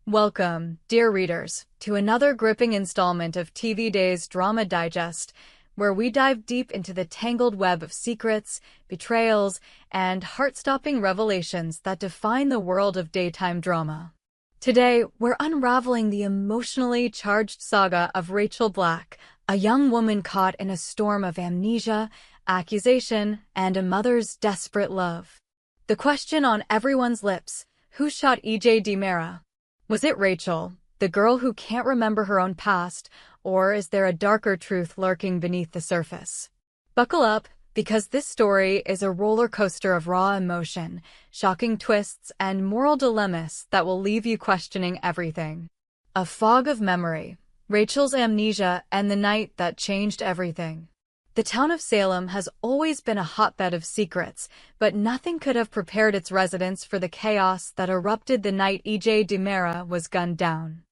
Welcome, dear readers, to another gripping installment of TV Day's Drama Digest, where we dive deep into the tangled web of secrets, betrayals, and heart-stopping revelations that define the world of daytime drama. Today, we're unraveling the emotionally charged saga of Rachel Black, a young woman caught in a storm of amnesia, accusation, and a mother's desperate love. The question on everyone's lips: who shot E.J. DiMera? Was it Rachel, the girl who can't remember her own past, or is there a darker truth lurking beneath the surface? Buckle up, because this story is a roller coaster of raw emotion, shocking twists, and moral dilemmas that will leave you questioning everything. A fog of memory, Rachel's amnesia, and the night that changed everything. The town of Salem has always been a hotbed of secrets, but nothing could have prepared its residents for the chaos that erupted the night E.J. DiMera was gunned down.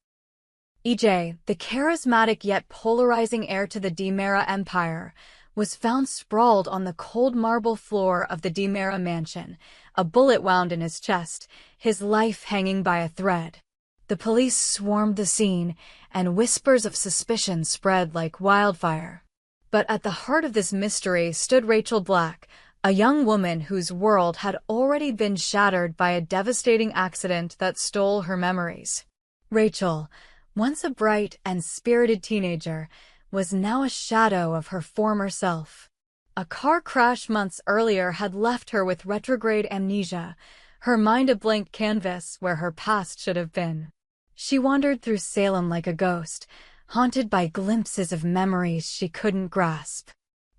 E.J., the charismatic yet polarizing heir to the DiMera empire, was found sprawled on the cold marble floor of the DiMera mansion, a bullet wound in his chest, his life hanging by a thread. The police swarmed the scene, and whispers of suspicion spread like wildfire. But at the heart of this mystery stood Rachel Black, a young woman whose world had already been shattered by a devastating accident that stole her memories. Rachel, once a bright and spirited teenager, was now a shadow of her former self. A car crash months earlier had left her with retrograde amnesia, her mind a blank canvas where her past should have been. She wandered through Salem like a ghost, haunted by glimpses of memories she couldn't grasp.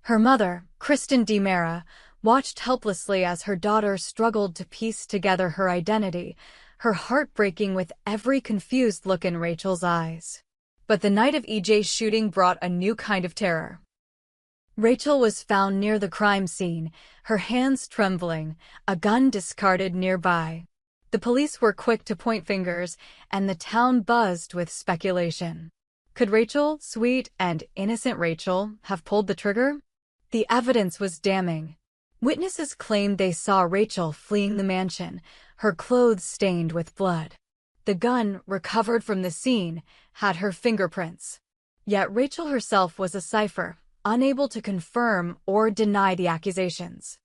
Her mother, Kristen DiMera, watched helplessly as her daughter struggled to piece together her identity, her heart breaking with every confused look in Rachel's eyes. But the night of E.J.'s shooting brought a new kind of terror. Rachel was found near the crime scene, her hands trembling, a gun discarded nearby. The police were quick to point fingers, and the town buzzed with speculation. Could Rachel, sweet and innocent Rachel, have pulled the trigger? The evidence was damning. Witnesses claimed they saw Rachel fleeing the mansion, her clothes stained with blood. The gun, recovered from the scene, had her fingerprints. Yet Rachel herself was a cipher, unable to confirm or deny the accusations.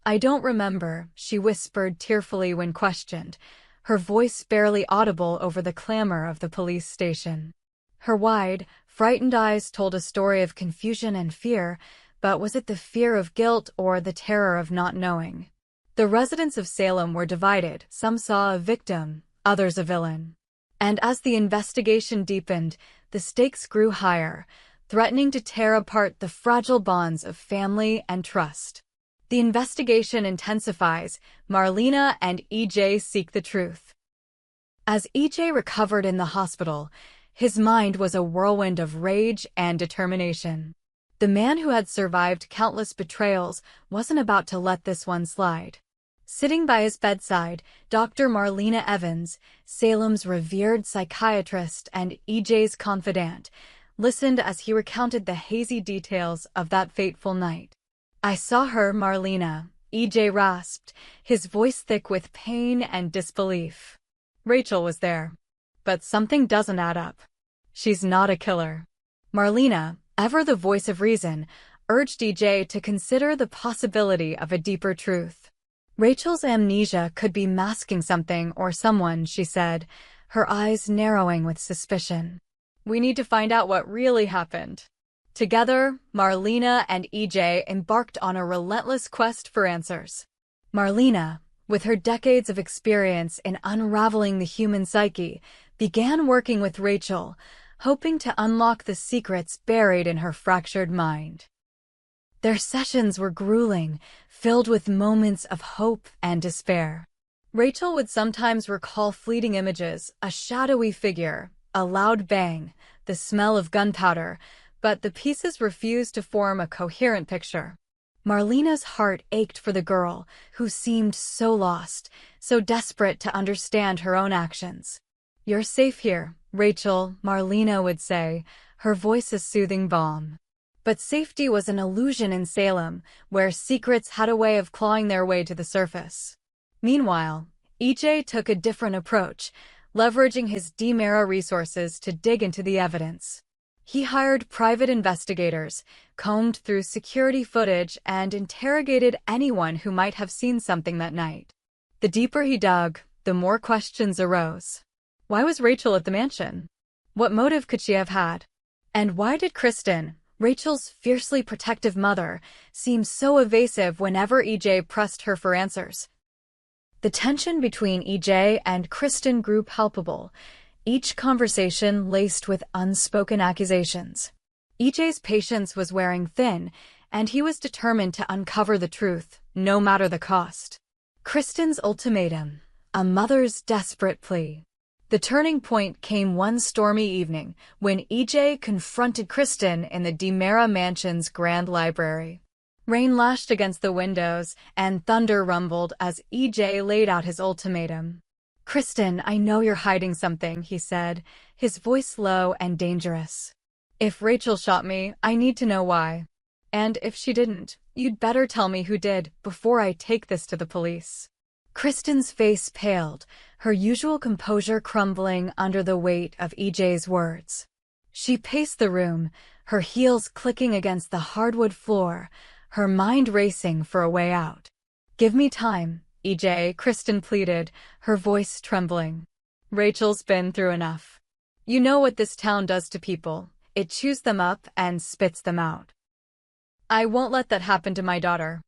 "I don't remember," she whispered tearfully when questioned, her voice barely audible over the clamor of the police station. Her wide, frightened eyes told a story of confusion and fear, but was it the fear of guilt or the terror of not knowing? The residents of Salem were divided. Some saw a victim, others a villain. And as the investigation deepened, the stakes grew higher, threatening to tear apart the fragile bonds of family and trust. The investigation intensifies. Marlena and E.J. seek the truth. As E.J. recovered in the hospital, his mind was a whirlwind of rage and determination. The man who had survived countless betrayals wasn't about to let this one slide. Sitting by his bedside, Dr. Marlena Evans, Salem's revered psychiatrist and E.J.'s confidant, listened as he recounted the hazy details of that fateful night. "I saw her, Marlena," E.J. rasped, his voice thick with pain and disbelief. "Rachel was there. But something doesn't add up. She's not a killer." Marlena, ever the voice of reason, urged E.J. to consider the possibility of a deeper truth. "Rachel's amnesia could be masking something or someone," she said, her eyes narrowing with suspicion. "We need to find out what really happened." Together, Marlena and E.J. embarked on a relentless quest for answers. Marlena, with her decades of experience in unraveling the human psyche, began working with Rachel, hoping to unlock the secrets buried in her fractured mind. Their sessions were grueling, filled with moments of hope and despair. Rachel would sometimes recall fleeting images, a shadowy figure, a loud bang, the smell of gunpowder, but the pieces refused to form a coherent picture. Marlena's heart ached for the girl, who seemed so lost, so desperate to understand her own actions. "You're safe here, Rachel," Marlena would say, her voice a soothing balm. But safety was an illusion in Salem, where secrets had a way of clawing their way to the surface. Meanwhile, E.J. took a different approach, leveraging his DiMera resources to dig into the evidence. He hired private investigators, combed through security footage, and interrogated anyone who might have seen something that night. The deeper he dug, the more questions arose. Why was Rachel at the mansion? What motive could she have had? And why did Kristen, Rachel's fiercely protective mother, seem so evasive whenever EJ pressed her for answers? The tension between EJ and Kristen grew palpable, each conversation laced with unspoken accusations. EJ's patience was wearing thin, and he was determined to uncover the truth, no matter the cost. Kristen's ultimatum, a mother's desperate plea. The turning point came one stormy evening when EJ confronted Kristen in the DiMera mansion's grand library. Rain lashed against the windows, and thunder rumbled as EJ laid out his ultimatum. "Kristen, I know you're hiding something," he said, his voice low and dangerous. "If Rachel shot me, I need to know why. And if she didn't, you'd better tell me who did before I take this to the police." Kristen's face paled, her usual composure crumbling under the weight of EJ's words. She paced the room, her heels clicking against the hardwood floor, her mind racing for a way out. "Give me time, EJ," Kristen pleaded, her voice trembling. "Rachel's been through enough. You know what this town does to people. It chews them up and spits them out. I won't let that happen to my daughter."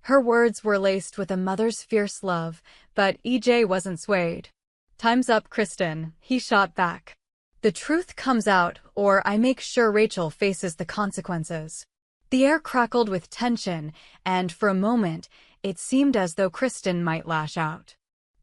Her words were laced with a mother's fierce love, but EJ wasn't swayed. "Time's up, Kristen," he shot back. "The truth comes out, or I make sure Rachel faces the consequences." The air crackled with tension, and for a moment, it seemed as though Kristen might lash out.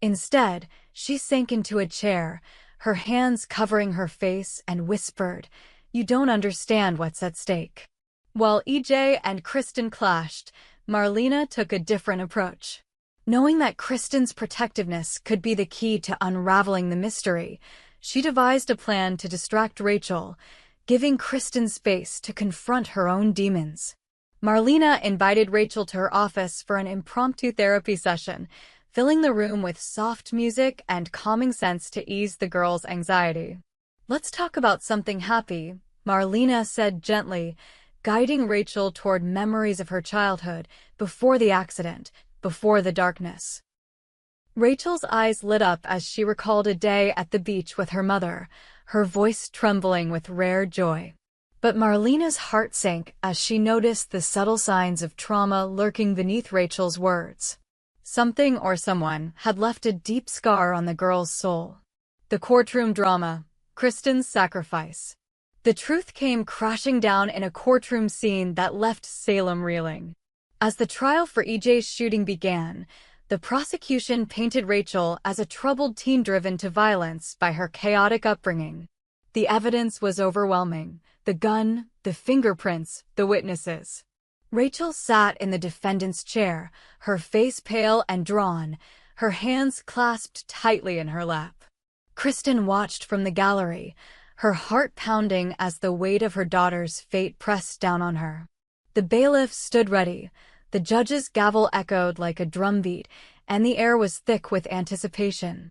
Instead, she sank into a chair, her hands covering her face, and whispered, "You don't understand what's at stake." While EJ and Kristen clashed, Marlena took a different approach. Knowing that Kristen's protectiveness could be the key to unraveling the mystery, she devised a plan to distract Rachel, giving Kristen space to confront her own demons. Marlena invited Rachel to her office for an impromptu therapy session, filling the room with soft music and calming scents to ease the girl's anxiety. "Let's talk about something happy," Marlena said gently, guiding Rachel toward memories of her childhood, before the accident, before the darkness. Rachel's eyes lit up as she recalled a day at the beach with her mother, her voice trembling with rare joy. But Marlena's heart sank as she noticed the subtle signs of trauma lurking beneath Rachel's words. Something or someone had left a deep scar on the girl's soul. The courtroom drama, Kristen's sacrifice. The truth came crashing down in a courtroom scene that left Salem reeling. As the trial for EJ's shooting began, the prosecution painted Rachel as a troubled teen driven to violence by her chaotic upbringing. The evidence was overwhelming: the gun, the fingerprints, the witnesses. Rachel sat in the defendant's chair, her face pale and drawn, her hands clasped tightly in her lap. Kristen watched from the gallery, her heart pounding as the weight of her daughter's fate pressed down on her. The bailiff stood ready, the judge's gavel echoed like a drumbeat, and the air was thick with anticipation.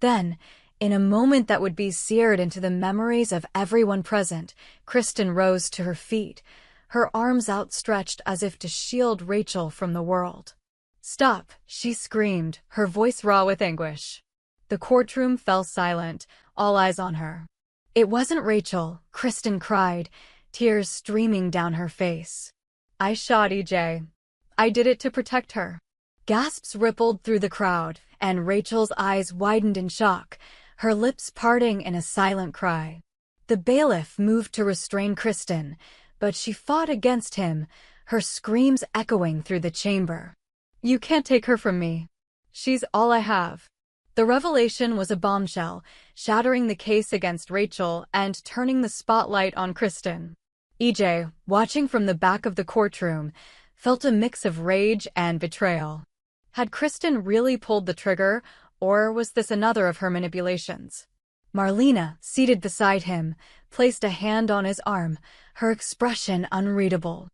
Then, in a moment that would be seared into the memories of everyone present, Kristen rose to her feet, her arms outstretched as if to shield Rachel from the world. "Stop," she screamed, her voice raw with anguish. The courtroom fell silent, all eyes on her. "It wasn't Rachel," Kristen cried, tears streaming down her face. "I shot EJ. I did it to protect her." Gasps rippled through the crowd, and Rachel's eyes widened in shock, her lips parting in a silent cry. The bailiff moved to restrain Kristen, but she fought against him, her screams echoing through the chamber. "You can't take her from me. She's all I have." The revelation was a bombshell, shattering the case against Rachel and turning the spotlight on Kristen. EJ, watching from the back of the courtroom, felt a mix of rage and betrayal. Had Kristen really pulled the trigger, or was this another of her manipulations? Marlena, seated beside him, placed a hand on his arm, her expression unreadable.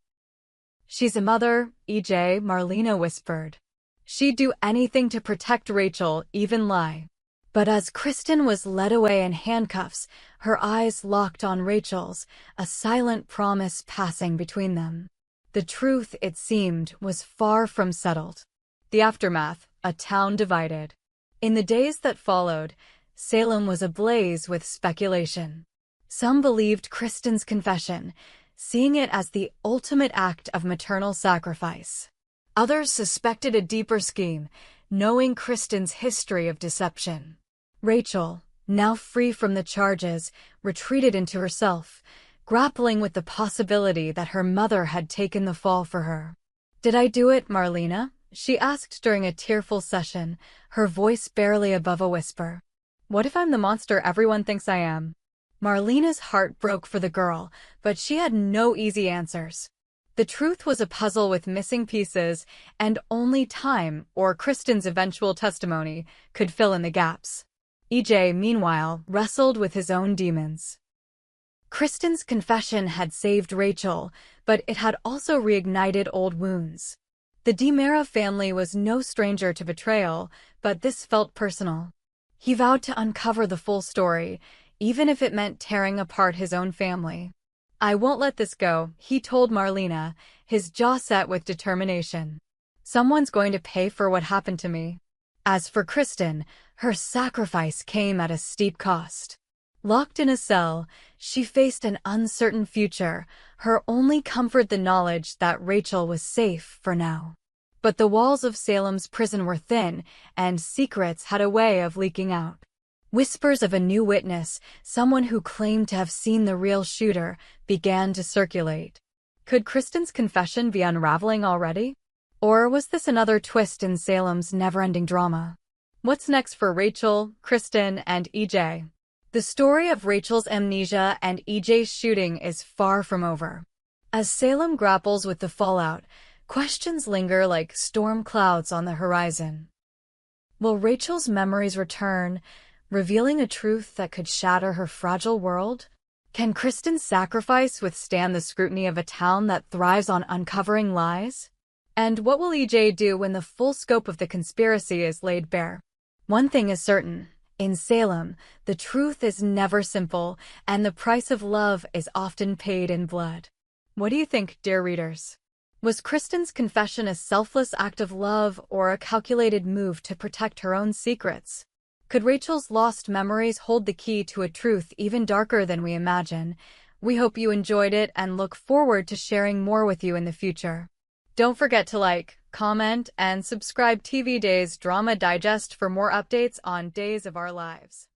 "She's a mother, EJ," Marlena whispered. "She'd do anything to protect Rachel, even lie." But as Kristen was led away in handcuffs, her eyes locked on Rachel's, a silent promise passing between them. The truth, it seemed, was far from settled. The aftermath, a town divided. In the days that followed, Salem was ablaze with speculation. Some believed Kristen's confession, seeing it as the ultimate act of maternal sacrifice. Others suspected a deeper scheme, knowing Kristen's history of deception. Rachel, now free from the charges, retreated into herself, grappling with the possibility that her mother had taken the fall for her. "Did I do it, Marlena?" she asked during a tearful session, her voice barely above a whisper. "What if I'm the monster everyone thinks I am?" Marlena's heart broke for the girl, but she had no easy answers. The truth was a puzzle with missing pieces, and only time, or Kristen's eventual testimony, could fill in the gaps. EJ, meanwhile, wrestled with his own demons. Kristen's confession had saved Rachel, but it had also reignited old wounds. The DiMera family was no stranger to betrayal, but this felt personal. He vowed to uncover the full story, even if it meant tearing apart his own family. "I won't let this go," he told Marlena, his jaw set with determination. "Someone's going to pay for what happened to me." As for Kristen, her sacrifice came at a steep cost. Locked in a cell, she faced an uncertain future, her only comfort the knowledge that Rachel was safe for now. But the walls of Salem's prison were thin, and secrets had a way of leaking out. Whispers of a new witness, someone who claimed to have seen the real shooter, began to circulate. Could Kristen's confession be unraveling already? Or was this another twist in Salem's never-ending drama? What's next for Rachel, Kristen, and EJ? The story of Rachel's amnesia and EJ's shooting is far from over. As Salem grapples with the fallout, questions linger like storm clouds on the horizon. Will Rachel's memories return, revealing a truth that could shatter her fragile world? Can Kristen's sacrifice withstand the scrutiny of a town that thrives on uncovering lies? And what will EJ do when the full scope of the conspiracy is laid bare? One thing is certain. In Salem, the truth is never simple, and the price of love is often paid in blood. What do you think, dear readers? Was Kristen's confession a selfless act of love or a calculated move to protect her own secrets? Could Rachel's lost memories hold the key to a truth even darker than we imagine? We hope you enjoyed it and look forward to sharing more with you in the future. Don't forget to like, comment, and subscribe TV Days Drama Digest for more updates on Days of Our Lives.